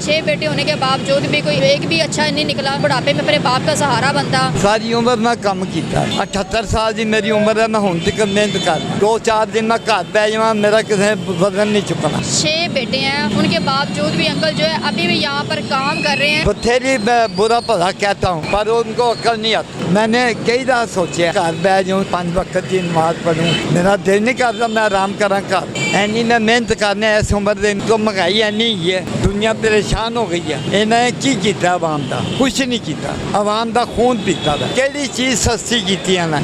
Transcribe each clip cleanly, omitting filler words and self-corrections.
6 बेटे होने के बावजूद भी कोई एक भी अच्छा नहीं निकला, बुढ़ापे में अपने बाप का सहारा बनता। सारी उम्र मैं काम किया, 78 साल की मेरी उम्र है, मैं हुण तक मेहनत कर 2-4 दिन मैं घर बह जावां, मेरा किसी वजन नहीं चुकना। 6 बेटे हैं, उनके बावजूद भी अंकल जो है अभी भी यहाँ पर काम कर रहे हैं। बथेरी मैं बुरा भला कहता हूँ पर उनको अक्ल नहीं आती। मैंने कई बार सोचा घर बह जाऊँ, 5 वक्त की नमाज पढ़ूँ, मेरा दिल नहीं करता मैं आराम करा घर। एनी मैं मेहनत करने इस उम्र तो महंगाई एनी है, दुनिया परेशान हो गई है। इन्हें की किया आवाम का? कुछ नहीं किया, आवाम का खून पीता था। केड़ी चीज़ सस्ती की?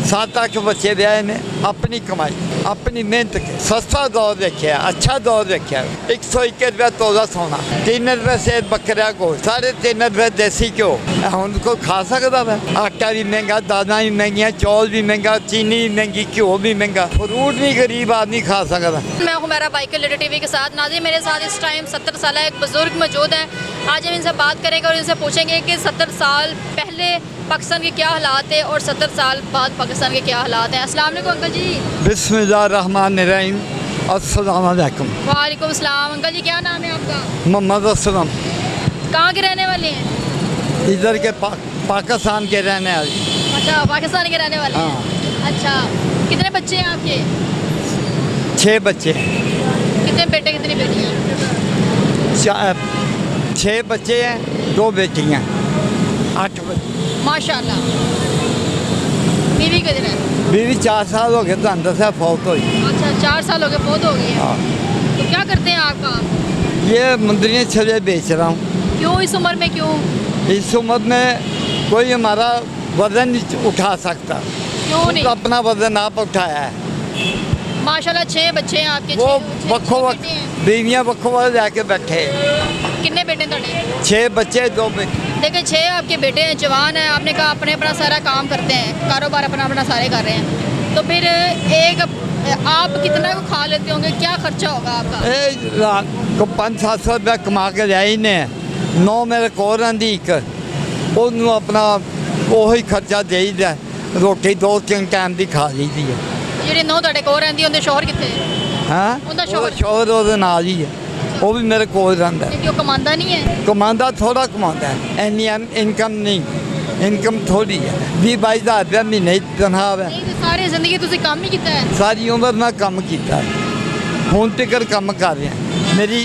7-8 बच्चे ब्याह ने अपनी कमाई अपनी मेहनत के सस्ता दौर देखा, अच्छा दौर देखा। 101 रुपया तोला सोना, 3 रुपये से बकरा गोश्त, 3.5 रुपये देसी घ्यो। हम को खा सकता वै? आटा भी महंगा, दालें भी महंगियाँ, चौल भी महंगा, चीनी भी महंगी, घ्यो भी महंगा, फ्रूट भी गरीब आदमी खा सकता। मैं हुमैरा बाइकर लिटर टीवी के साथ नाज़रीन, मेरे साथ इस टाइम 70 साल एक बुजुर्ग मौजूद हैं। आज हम इनसे बात करेंगे और इनसे पूछेंगे कि 70 साल पहले पाकिस्तान के क्या हालात है और 70 साल बाद पाकिस्तान के क्या हालात हैं। अस्सलाम वालेकुम अंकल जी। बिस्मिल्लाहिर्रहमानिर्रहीम, अस्सलाम वालेकुम। वालेकुम अस्सलाम। अंकल जी क्या नाम है आपका? मोहम्मद असलम। कहाँ के रहने वाले हैं? इधर के पाकिस्तान के रहने वाले। अच्छा, पाकिस्तान के रहने वाले हैं। अच्छा, कितने बच्चे हैं आपके? 6 बच्चे। कितने बेटे कितनी बेटियाँ? 6 बच्चे हैं, 2 बेटियाँ, 8 बच्चे। माशाल्लाह। बीवी किधर है? बीवी 4 साल हो गए तो अंदर से फौत हुई। अच्छा, 4 साल हो गए फौत हो गई है। हाँ। तो क्या करते हैं आप काम? ये मुंदरियाँ छले बेच रहा हूँ। क्यों इस उम्र में क्यों? इस उम्र में कोई हमारा वजन नहीं उठा सकता, क्यों नहीं? अपना वजन आप उठाया है। माशाल्लाह 6 बच्चे हैं आपके। वो छह वक्खो वक्त बेटे हैं। बीवियाँ वक्खो वक्त जाके बैठे। कितने बेटे थोड़े? 6 बच्चे 2 बेटे। देखिए 6 आपके बेटे हैं, जवान हैं, आपने कहा अपने अपना सारा काम करते हैं, कारोबार अपना अपना सारे कर रहे हैं, तो फिर एक आप कितना को खा लेते होंगे, क्या खर्चा होगा आपका? 500-700 रुपया कमा के लियाई ने, 9 मेरे को रही एक, ਉਹਨੂੰ ਆਪਣਾ ਉਹੀ ਖਰਚਾ ਦੇਈਦਾ, ਰੋਟੀ 2-3 ਟਾਈਮ ਦੀ ਖਾ ਲਈਦੀ ਹੈ। ਜਿਹੜੇ 9 ਤੁਹਾਡੇ ਕੋਲ ਰਹਿੰਦੀ ਉਹਦੇ ਸ਼ੋਹਰ ਕਿੱਥੇ? ਹਾਂ, ਉਹਦਾ ਸ਼ੋਹਰ ਉਹਦੇ ਨਾਲ ਹੀ ਹੈ, ਉਹ ਵੀ ਮੇਰੇ ਕੋਲ ਰਹਿੰਦਾ। ਕਿ ਉਹ ਕਮਾਉਂਦਾ ਨਹੀਂ ਹੈ? ਕਮਾਉਂਦਾ ਥੋੜਾ ਕਮਾਉਂਦਾ ਹੈ, ਇੰਨੀ ਇਨਕਮ ਨਹੀਂ, ਇਨਕਮ ਥੋੜੀ ਹੈ। 20-22 ਹਜ਼ਾਰ ਰੁਪਇਆ ਮਹੀਨੇ ਦੀ ਤਨਖਾਹ ਹੈ। ਨਹੀਂ, ਸਾਰੀ ਜ਼ਿੰਦਗੀ ਤੁਸੀਂ ਕੰਮ ਹੀ ਕੀਤਾ ਹੈ। ਸਾਰੀ ਉਮਰ ਮੈਂ ਕੰਮ ਕੀਤਾ ਹੈ, ਹੁਣ ਤੱਕ ਕੰਮ ਕਰ ਰਿਹਾ। ਮੇਰੀ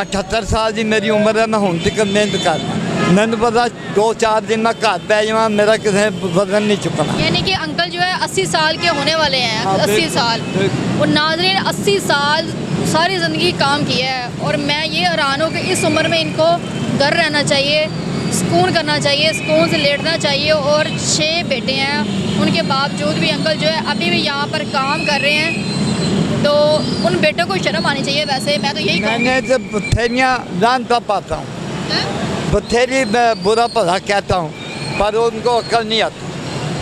78 ਸਾਲ ਦੀ ਮੇਰੀ ਉਮਰ है, मैं ਹੁਣ तक मेहनत कर रहा। मैंने पता 2-4 दिन मैं घर बह जावां, मेरा किसी वजन नहीं चुकना। यानी कि अंकल जो है 80 साल के होने वाले हैं। 80 साल और नाज़रीन 80 साल सारी ज़िंदगी काम किया है, और मैं ये हैरान हूँ कि इस उम्र में इनको घर रहना चाहिए, सुकून करना चाहिए, सुकून से लेटना चाहिए। और 6 बेटे हैं, उनके बावजूद भी अंकल जो है अभी भी यहाँ पर काम कर रहे हैं, तो उन बेटों को शर्म आनी चाहिए। वैसे मैं तो यही मैंने तो बथेरियाँ जानता पाता हूँ, बथेरी मैं बुरा भला कहता हूँ पर उनको अक्ल नहीं आती।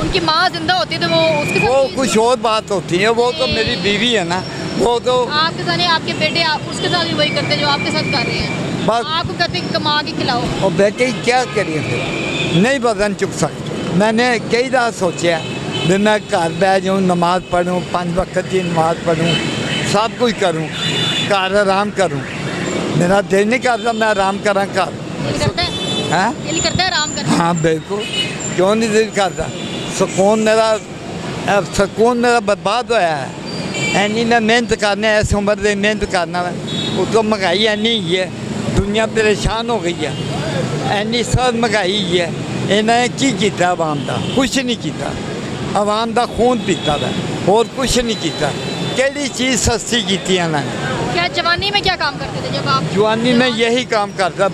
उनकी माँ जिंदा होती है तो वो उसके वो साथ कुछ और बात होती है, वो तो मेरी बीवी है ना, वो तो आपके साथ नहीं, आपके बेटे आप उसके साथ भी वही करते हैं जो आपके साथ कर रहे हैं। बस। आपको कहते हैं कि कमा के खिलाओ। और बेटे क्या करिए फिर, नहीं वजन चुक सकते। मैंने कई बार सोचा भी मैं घर बह जाऊँ, नमाज पढ़ूँ, 5 वक्त की नमाज पढ़ूँ, सब कुछ करूँ, घर आराम करूँ, मेरा दिल नहीं करता मैं आराम करा घर। दिल करता है? हाँ दिल करता है आराम करना? हाँ बिल्कुल, क्यों नहीं दिल करता। सुकून मेरा बर्बाद होया है। एनी मैं मेहनत करने इस उम्र में मेहनत करना है, उतो महंगाई एनी है, दुनिया परेशान हो गई है, एनी सब महंगाई है। इन्हें की किया आवाम का? कुछ नहीं किया, आवाम का खून पीता था, और कुछ नहीं किया। केड़ी चीज़ सस्ती की? क्या जवानी में क्या काम करते थे जब आप? जवानी में यही काम करता,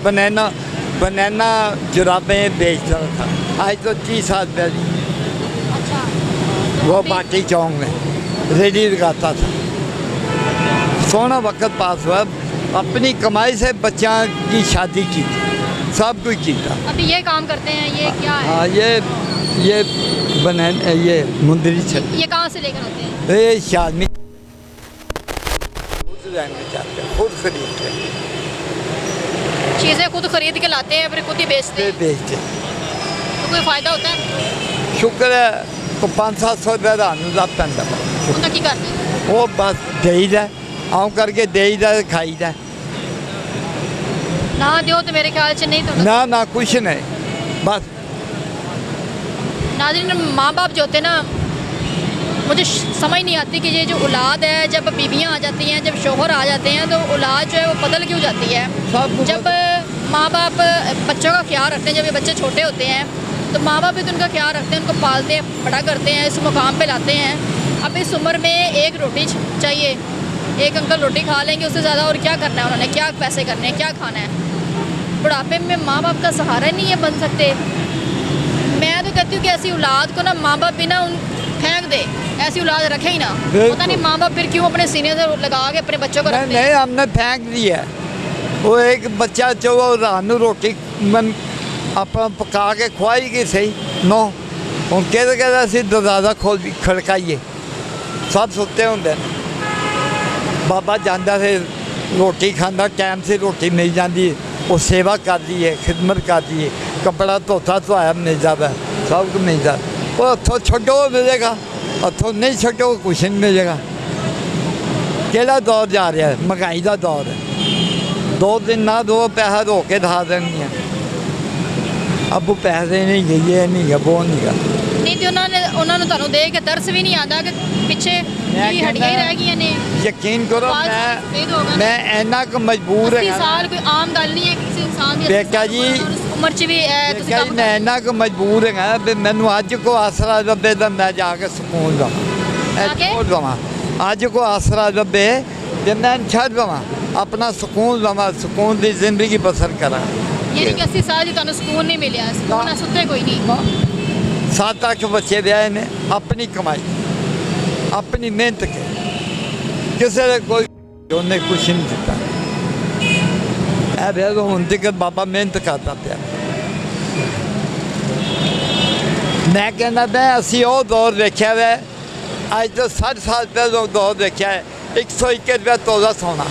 बनाना जुराबें बेचता था। आज तो 30 साल पहले अच्छा, वो बाटी चौक में रेडी लगाता था। सोना वक्त पास हुआ, अपनी कमाई से बच्चा की शादी की, सब कुछ किया। अभी ये काम करते हैं, ये क्या है? हाँ, ये बनाना, ये मुंदरी छत, ये कहाँ से लेकर आते हैं? ये शादी खुद रहना चाहते हैं, खुद खरीदते हैं, चीज़ें खुद खरीद के लाते हैं, फिर खुद ही बेचते हैं। बेचते हैं। तो कोई फ़ायदा होता है? शुक्र है तो 500-700 रुपये का अनुदान पैंता। उनका की करते हैं? वो बस देईदा, आऊँ करके देईदा, खाईदा। ना दो तो मेरे ख्याल से नहीं तो ना ना कुछ नहीं, बस नाज़रीन, माँ बाप जो होते हैं ना, मुझे समझ नहीं आती कि ये जो औलाद है, जब बीवियाँ आ जाती हैं, जब शोहर आ जाते हैं, तो औलाद जो है वो बदल क्यों जाती है। सब जब माँ बाप बच्चों का ख्याल रखते हैं, जब ये बच्चे छोटे होते हैं तो माँ बाप भी तो उनका ख्याल रखते हैं, उनको पालते हैं, बड़ा करते हैं, इस मुकाम पे लाते हैं। अब इस उम्र में एक रोटी चाहिए, एक अंकल रोटी खा लेंगे, उससे ज़्यादा और क्या करना है उन्होंने, क्या पैसे करने हैं, क्या खाना है। बुढ़ापे में माँ बाप का सहारा नहीं है बन सकते। मैं तो कहती हूँ कि ऐसी औलाद को ना माँ बाप भी ना फेंक दे, ऐसी औलाद रखे ही ना। पता नहीं माँ बाप फिर क्यों अपने सीने से लगा के अपने बच्चों को रखते हैं। नहीं, हमने फेंक दिया। वो एक बच्चा जो रात को रोटी मन अपना पका के खुआएगी सही नो, हम कहते असं दरवाजा खोल खड़काइए, सब सुते होंगे। बाबा जाता फिर रोटी खाना, टाइम से रोटी मिल जाती है, वो सेवा कर दी है, खिदमत कर दी है, कपड़ा धोता धोया मिल जाता, सब कुछ मिल जाता। वो हथों छो मिलेगा, हथों नहीं छो कुछ नहीं मिलेगा। केड़ा दौर जा रहा है, महंगाई का दौर है। 2 दिन ना दो पैसा रो के दिखा देंगे, अब पैसे नहीं गए, ये नहीं गा, वो नहीं गा। नहीं तो उन्होंने ਤੁਹਾਨੂੰ देख के तरस भी नहीं आता कि पीछे की हड्डियां ही रह गई ने। यकीन करो मैं इन्ना क मजबूर है। 80 साल कोई आम गल नहीं है किसी इंसान दी। बेटा जी, उम्र च भी ਤੁਸੀਂ ਕੰਮ मैं इन्ना क मजबूर है भी मैनू अज को आसरा लभे तो मैं जाके सुकून लवां, अज को आसरा लभे तो मैं छड़ लवां, अपना सुकून लवां, सुकून की जिंदगी बसर करा। यानी कि 80 साल ਤੁਹਾਨੂੰ सुकून नहीं मिलिया, सुकून सुते कोई नहीं। 7-8 बच्चे ब्याहे ने, अपनी कमाई, अपनी मेहनत के, किसी ने कोई उन्हें कुछ नहीं दिता। हूँ तक बाबा मेहनत करता पाया। मैं कहना मैं असी वो दौर देखा वै, अज तो 60 साल पहले दौर देखा है। 101 रुपया तोला सोना,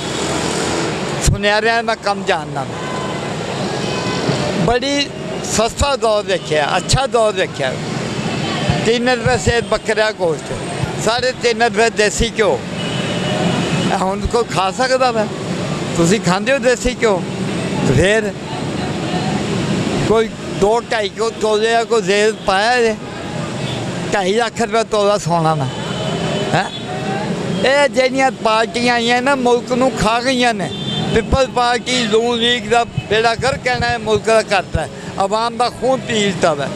सुनिया मैं कम जानना, बड़ी सस्ता दौर देखा, अच्छा दौर देखा। 3 रुपये से बकरा गोश्त, 3.5 रुपये देसी घ्यो। हम कोई खा सकता वै? तुम खाते हो देसी घ्यो? फिर कोई 2-2.5 तोले कोई जेल पाया जे 2.5 लाख रुपया तोला सोना में है। ये ਜਿਹੜੀਆਂ पार्टियां आईਆਂ ना मुल्क ਨੂੰ खा गई ने। पीपल पार्टी नून लीग का बेड़ा कर कहना है मुल्क का करता है, आवाम का खून पीता है।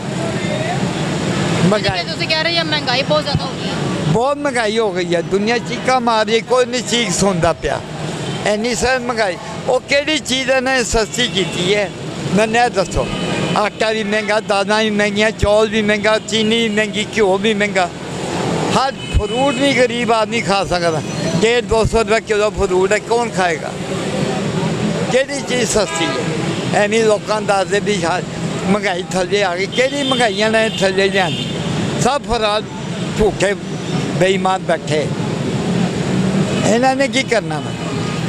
महंगाई ਤੁਸੀਂ कह रहे हैं महंगाई बहुत ज़्यादा हो गई है। बहुत महंगाई हो गई है, दुनिया चीका मार रही, कोई नहीं चीख सुनता पिया। इन्नी सर महंगाई, वो केड़ी चीज़ ने सस्ती की है मैंने दसो। आटा भी महंगा, दालें भी महंगियाँ, चौल भी महंगा, चीनी भी महंगी, घ्यो भी महंगा। हर फ्रूट भी गरीब आदमी खा सकता। 150-200 रुपये किलो फ्रूट है, कौन खाएगा? केड़ी चीज़ सस्ती है? एवं लोगों दसते भी महंगाई थले आ गई, केड़ी महंगाइयां ने थले लिया? सब फरार झूठे बेईमान बैठे, इन्होंने की करना वा?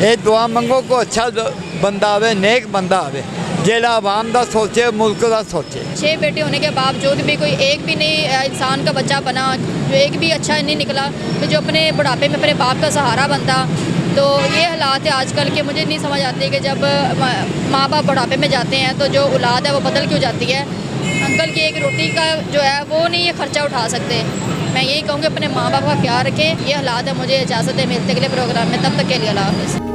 ये दुआ मंगो को अच्छा बंदा आवे, नेक बंदा आवे, जेड़ा आवाम का सोचे, मुल्क का सोचे। 6 बेटे होने के बावजूद भी कोई एक भी नहीं इंसान का बच्चा बना, जो एक भी अच्छा नहीं निकला, तो जो अपने बुढ़ापे में अपने बाप का सहारा बनता। तो ये हालात है आजकल के। मुझे नहीं समझ आती कि जब माँ बाप बुढ़ापे में जाते हैं तो जो औलाद है वो बदल क्यों जाती है। अंकल की एक रोटी का जो है वो नहीं ये खर्चा उठा सकते। मैं यही कहूँगी अपने माँ बाप का ख्याल रखें। ये हालात है। मुझे इजाज़त है, मिलते अगले प्रोग्राम में, तब तक के लिए अल्लाह हाफ़िज़।